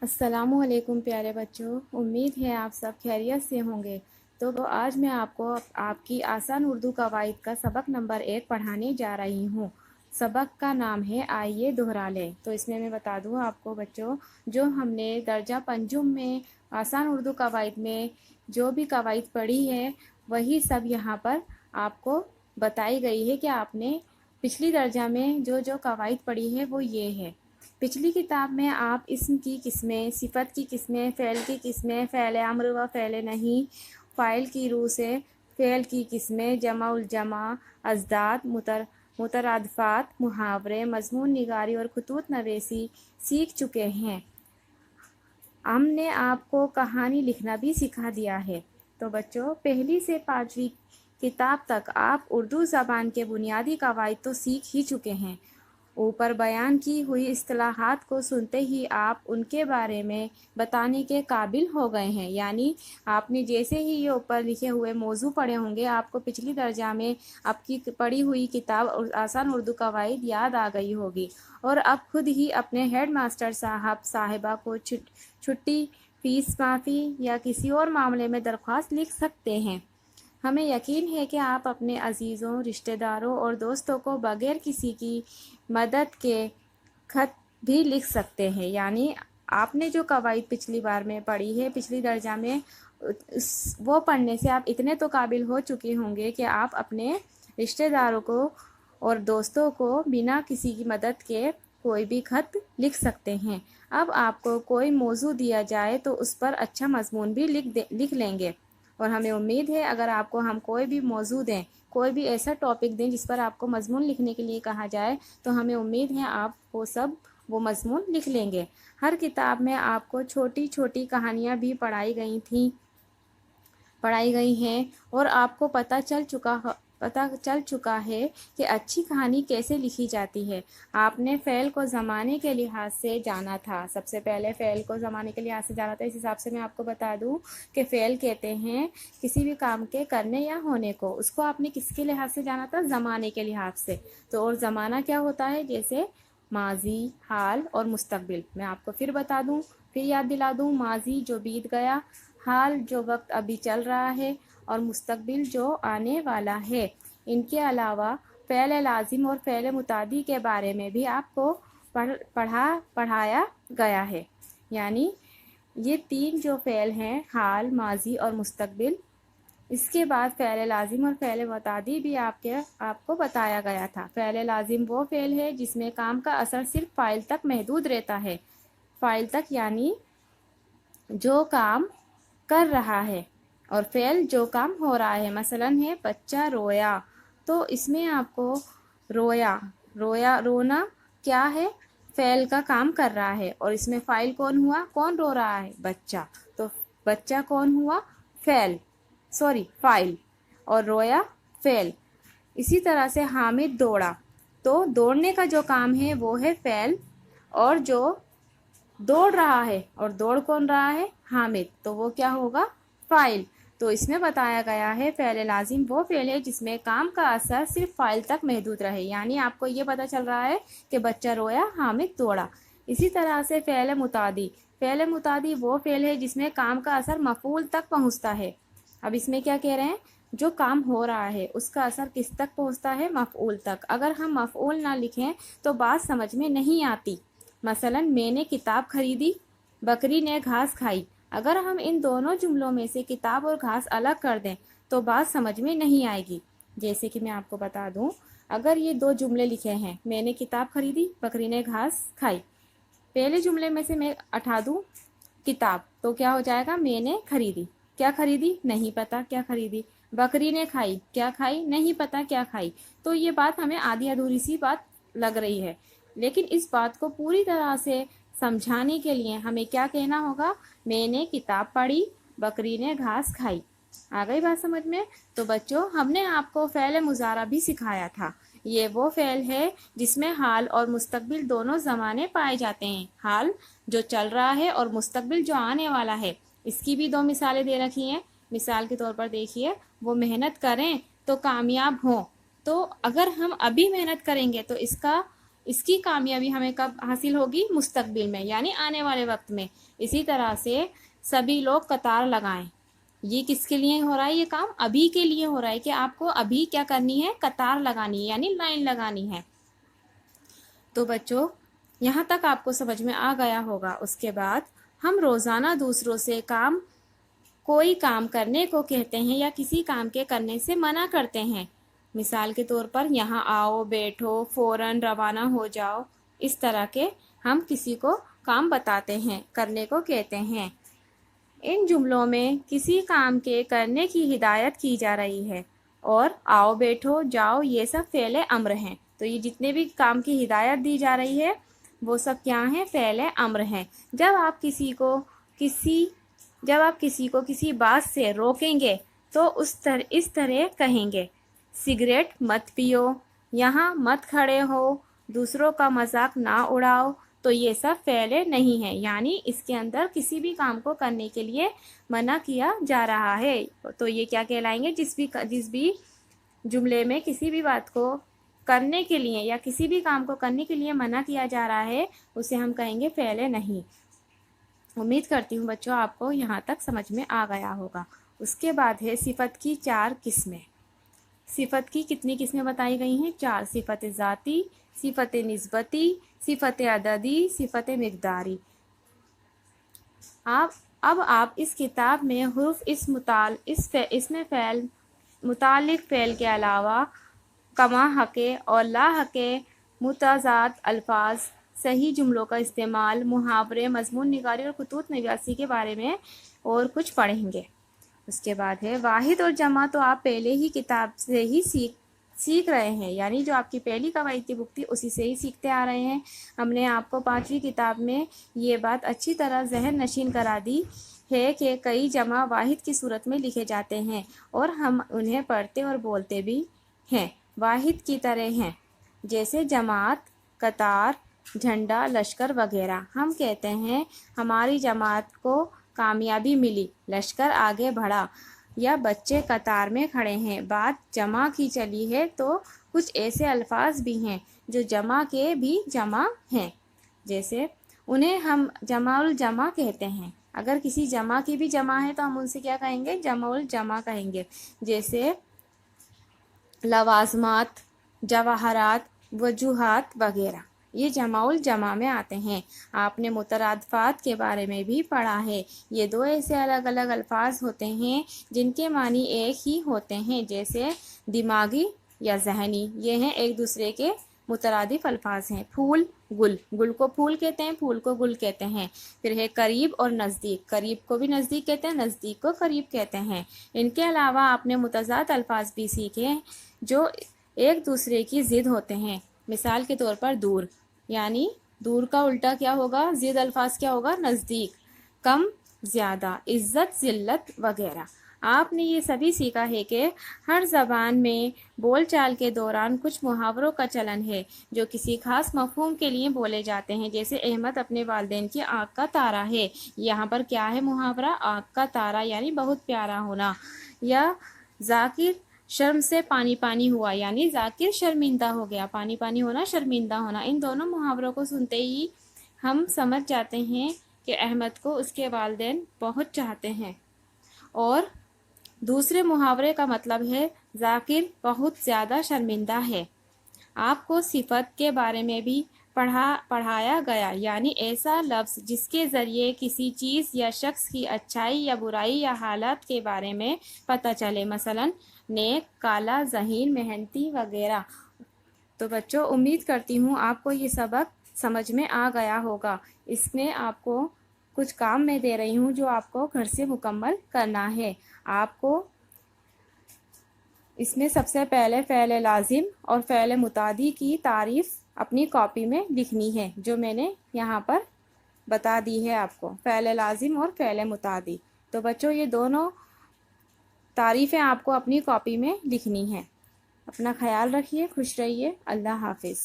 السلام علیکم پیارے بچوں، امید ہے آپ سب خیریت سے ہوں گے۔ تو آج میں آپ کو آپ کی آسان اردو قواعد کا سبق نمبر 1 پڑھانے جا رہی ہوں۔ سبق کا نام ہے آئیے دہرا لیں۔ تو اس میں بتا دوں آپ کو بچوں، جو ہم نے درجہ پنجم میں آسان اردو قواعد میں جو بھی قواعد پڑھی ہے وہی سب یہاں پر آپ کو بتائی گئی ہے کہ آپ نے پچھلی درجہ میں جو قواعد پڑھی ہے وہ یہ ہے۔ پچھلی کتاب میں آپ اسم کی قسمیں، صفت کی قسمیں، فعل کی قسمیں، فعل امر و فعل نہیں، فاعل کی روح سے فعل کی قسمیں، جمع الجمع، ازداد، مترادفات، محاورے، مضمون نگاری اور خطوط نویسی سیکھ چکے ہیں۔ ہم نے آپ کو کہانی لکھنا بھی سکھا دیا ہے۔ تو بچوں، پہلی سے 5ویں کتاب تک آپ اردو زبان کے بنیادی قواعد تو سیکھ ہی چکے ہیں۔ اوپر بیان کی ہوئی اصطلاحات کو سنتے ہی آپ ان کے بارے میں بتانے کے قابل ہو گئے ہیں، یعنی آپ نے جیسے ہی یہ اوپر لکھے ہوئے موضوع پڑھے ہوں گے آپ کو پچھلی درجہ میں آپ کی پڑھی ہوئی کتاب آسان اردو قواعد یاد آ گئی ہوگی، اور اب خود ہی اپنے ہیڈ ماسٹر صاحب صاحبہ کو چھٹی، فیس معافی یا کسی اور معاملے میں درخواست لکھ سکتے ہیں۔ ہمیں یقین ہے کہ آپ اپنے عزیزوں، رشتہ داروں اور دوستوں کو بغیر کسی کی مدد کے خط بھی لکھ سکتے ہیں، یعنی آپ نے جو قواعد پچھلی بار میں پڑھی ہے پچھلی درجہ میں وہ پڑھنے سے آپ اتنے تو قابل ہو چکے ہوں گے کہ آپ اپنے رشتہ داروں کو اور دوستوں کو بنا کسی کی مدد کے کوئی بھی خط لکھ سکتے ہیں۔ اب آپ کو کوئی موضوع دیا جائے تو اس پر اچھا مضمون بھی لکھ لیں گے، اور ہمیں امید ہے اگر آپ کو ہم کوئی بھی موضوع دیں، کوئی بھی ایسا ٹاپک دیں جس پر آپ کو مضمون لکھنے کے لیے کہا جائے تو ہمیں امید ہے آپ وہ مضمون لکھ لیں گے۔ ہر کتاب میں آپ کو چھوٹی چھوٹی کہانیاں بھی پڑھائی گئی ہیں، اور آپ کو پتہ چل چکا ہے کہ اچھی کہانی کیسے لکھی جاتی ہے۔ آپ نے فعل کو زمانے کے لحاظ سے جانا تھا، سب سے پہلے فعل کو زمانے کے لحاظ سے جانا تھا۔ اس حساب سے میں آپ کو بتا دوں کہ فعل کہتے ہیں کسی بھی کام کے کرنے یا ہونے کو، اس کو آپ نے کس کے لحاظ سے جانا تھا؟ زمانے کے لحاظ سے۔ تو اور زمانہ کیا ہوتا ہے؟ جیسے ماضی، حال اور مستقبل۔ میں آپ کو پھر بتا دوں، پھر یاد دلا دوں، ماضی جو بیت گیا، حال جو وقت ابھی چل رہا ہے، اور مستقبل جو آنے والا ہے۔ ان کے علاوہ فعل لازم اور فعل متعدی کے بارے میں بھی آپ کو پڑھایا گیا ہے، یعنی یہ 3 جو فعل ہیں، حال، ماضی اور مستقبل، اس کے بعد فعل لازم اور فعل متعدی بھی آپ کو بتایا گیا تھا۔ فعل لازم وہ فعل ہے جس میں کام کا اثر صرف فاعل تک محدود رہتا ہے، فاعل تک یعنی جو کام کر رہا ہے، اور فعل جو کام ہو رہا ہے۔ مثلا ہے بچہ رویا، تو اس میں آپ کو رونا کیا ہے؟ فعل کا کام کر رہا ہے، اور اس میں فاعل کون ہوا؟ کون رو رہا ہے؟ بچہ۔ تو بچہ کون ہوا؟ فاعل، اور رویا فعل۔ اسی طرح سے حامد دوڑا، تو دوڑنے کا جو کام ہے وہ ہے فعل، اور جو دوڑ رہا ہے، اور دوڑ کون رہا ہے؟ حامد، تو وہ کیا ہوگا؟ فاعل۔ تو اس میں بتایا گیا ہے فعل لازم وہ فعل ہے جس میں کام کا اثر صرف فاعل تک محدود رہے، یعنی آپ کو یہ پتہ چل رہا ہے کہ بچہ رویا، حامد دوڑا۔ اسی طرح سے فعل متعدی وہ فعل ہے جس میں کام کا اثر مفعول تک پہنچتا ہے۔ اب اس میں کیا کہہ رہے ہیں؟ جو کام ہو رہا ہے اس کا اثر کس تک پہنچتا ہے؟ مفعول تک۔ اگر ہم مفعول نہ لکھیں تو بات سمجھ میں نہیں آتی۔ مثلا میں نے کتاب خریدی، بکری نے گھاس کھائی۔ اگر ہم ان دونوں جملوں میں سے کتاب اور گھاس الگ کر دیں تو بات سمجھ میں نہیں آئے گی۔ جیسے کہ میں آپ کو بتا دوں، اگر یہ 2 جملے لکھے ہیں، میں نے کتاب خریدی، بکری نے گھاس کھائی، پہلے جملے میں سے میں اٹھا دوں کتاب، تو کیا ہو جائے گا؟ میں نے خریدی۔ کیا خریدی؟ نہیں پتا کیا خریدی۔ بکری نے کھائی، کیا کھائی؟ نہیں پتا کیا کھائی۔ تو یہ بات ہمیں آدھی ادھوری سی بات لگ رہی ہے، لیکن اس بات کو پوری طرح سے سمجھانے کے لیے ہمیں کیا کہنا ہوگا؟ میں نے کتاب پڑھی، بکری نے گھاس کھائی۔ آ گئی بات سمجھ میں؟ تو بچوں، ہم نے آپ کو فعل مضارع بھی سکھایا تھا۔ یہ وہ فعل ہے جس میں حال اور مستقبل دونوں زمانے پائے جاتے ہیں۔ حال جو چل رہا ہے اور مستقبل جو آنے والا ہے۔ اس کی بھی 2 مثالیں دے رکھی ہیں۔ مثال کے طور پر دیکھیے، وہ محنت کریں تو کامیاب ہوں۔ تو اگر ہم ابھی محنت کریں گے تو اس کی کامیابی ہمیں کب حاصل ہوگی؟ مستقبل میں، یعنی آنے والے وقت میں۔ اسی طرح سے سبھی لوگ قطار لگائیں، یہ کس کے لیے ہو رہا ہے؟ یہ کام ابھی کے لیے ہو رہا ہے کہ آپ کو ابھی کیا کرنی ہے؟ قطار لگانی ہے، یعنی لائن لگانی ہے۔ تو بچوں یہاں تک آپ کو سمجھ میں آ گیا ہوگا۔ اس کے بعد ہم روزانہ دوسروں سے کوئی کام کرنے کو کہتے ہیں یا کسی کام کے کرنے سے منع کرتے ہیں۔ مثال کے طور پر یہاں آؤ، بیٹھو، فوراً روانہ ہو جاؤ، اس طرح کے ہم کسی کو کام بتاتے ہیں، کرنے کو کہتے ہیں۔ ان جملوں میں کسی کام کے کرنے کی ہدایت کی جا رہی ہے، اور آؤ، بیٹھو، جاؤ یہ سب فعل امر ہیں۔ تو یہ جتنے بھی کام کی ہدایت دی جا رہی ہے وہ سب کیا ہیں؟ فعل امر ہیں۔ جب آپ کسی کو کسی بات سے روکیں گے تو اس طرح کہیں گے: سگریٹ مت پیو، یہاں مت کھڑے ہو، دوسروں کا مذاق نہ اڑاؤ۔ تو یہ سب فعل نہیں ہے، یعنی اس کے اندر کسی بھی کام کو کرنے کے لیے منع کیا جا رہا ہے۔ تو یہ کیا کہلائیں گے؟ جس بھی جملے میں کسی بھی بات کو کرنے کے لیے یا کسی بھی کام کو کرنے کے لیے منع کیا جا رہا ہے اسے ہم کہیں گے فعل نہیں۔ امید کرتی ہوں بچوں آپ کو یہاں تک سمجھ میں آ گیا ہوگا۔ اس کے بعد ہے صفت کی 4 قسمیں۔ صفت کی کتنی قسمیں بتائی گئی ہیں؟ 4۔ صفت ذاتی، صفت نسبتی، صفت عددی، صفت مقداری۔ اب آپ اس کتاب میں حروف اس میں فعل متعلق فعل کے علاوہ کما حقے اور لا حقے، متضاد الفاظ، صحیح جملوں کا استعمال، محاورے، مضمون نگاری اور خطوط نویسی کے بارے میں اور کچھ پڑھیں گے۔ اس کے بعد ہے واحد اور جمع، تو آپ پہلے ہی کتاب سے ہی سیکھ رہے ہیں، یعنی جو آپ کی پہلی قواعد کی بک تھی اسی سے ہی سیکھتے آ رہے ہیں۔ ہم نے آپ کو 5ویں کتاب میں یہ بات اچھی طرح ذہن نشین کرا دی ہے کہ کئی جمع واحد کی صورت میں لکھے جاتے ہیں، اور ہم انہیں پڑھتے اور بولتے بھی ہیں، واحد کی طرح ہیں، جیسے جماعت، قطار، جھنڈا، لشکر وغیرہ۔ ہم کہتے ہیں ہماری جماعت کو کامیابی ملی، لشکر آگے بڑھا، یا بچے قطار میں کھڑے ہیں۔ بات جمع کی چلی ہے تو کچھ ایسے الفاظ بھی ہیں جو جمع کے بھی جمع ہیں، جیسے انہیں ہم جمع الجمع کہتے ہیں۔ اگر کسی جمع کی بھی جمع ہے تو ہم ان سے کیا کہیں گے؟ جمع الجمع کہیں گے، جیسے لوازمات، جواہرات، وجوہات وغیرہ، یہ جمع الجمع میں آتے ہیں۔ آپ نے مترادفات کے بارے میں بھی پڑھا ہے۔ یہ 2 ایسے الگ الگ الفاظ ہوتے ہیں جن کے معنی ایک ہی ہوتے ہیں، جیسے دماغی یا ذہنی، یہ ہیں ایک دوسرے کے مترادف الفاظ ہیں۔ پھول، گل، گل کو پھول کہتے ہیں، پھول کو گل کہتے ہیں۔ پھر ہے قریب اور نزدیک، قریب کو بھی نزدیک کہتے ہیں، نزدیک کو قریب کہتے ہیں۔ ان کے علاوہ آپ نے متضاد الفاظ بھی سیکھے جو ایک دوسرے کی ضد ہوتے ہیں۔ مثال کے طور پر دور، یعنی دور کا الٹا کیا ہوگا؟ ضد الفاظ کیا ہوگا؟ نزدیک، کم، زیادہ، عزت، ذلت وغیرہ۔ آپ نے یہ سبھی سیکھا ہے کہ ہر زبان میں بول چال کے دوران کچھ محاوروں کا چلن ہے جو کسی خاص مفہوم کے لیے بولے جاتے ہیں، جیسے احمد اپنے والدین کی آنکھ کا تارا ہے۔ یہاں پر کیا ہے محاورہ؟ آنکھ کا تارا، یعنی بہت پیارا ہونا۔ یا ذاکر شرم سے پانی پانی ہوا، یعنی ذاکر شرمندہ ہو گیا، پانی پانی ہونا، شرمندہ ہونا۔ ان دونوں محاوروں کو سنتے ہی ہم سمجھ جاتے ہیں کہ احمد کو اس کے والدین بہت چاہتے ہیں۔ اور دوسرے محاورے کا مطلب ہے ذاکر بہت زیادہ شرمندہ ہے۔ آپ کو صفت کے بارے میں بھی پڑھایا گیا، یعنی ایسا لفظ جس کے ذریعے کسی چیز یا شخص کی اچھائی یا برائی یا حالات کے بارے میں پتہ چلے، مثلا نیک، کالا، ذہین، محنتی وغیرہ۔ تو بچوں امید کرتی ہوں آپ کو یہ سبق سمجھ میں آ گیا ہوگا۔ اس میں آپ کو کچھ کام میں دے رہی ہوں جو آپ کو گھر سے مکمل کرنا ہے۔ آپ کو اس میں سب سے پہلے فعل لازم اور فعل متعدی کی تعریف اپنی کاپی میں لکھنی ہے، جو میں نے یہاں پر بتا دی ہے آپ کو، فعل لازم اور فعل متعدی۔ تو بچوں یہ دونوں تعریفیں آپ کو اپنی کاپی میں لکھنی ہیں۔ اپنا خیال رکھیے، خوش رہیے، اللہ حافظ۔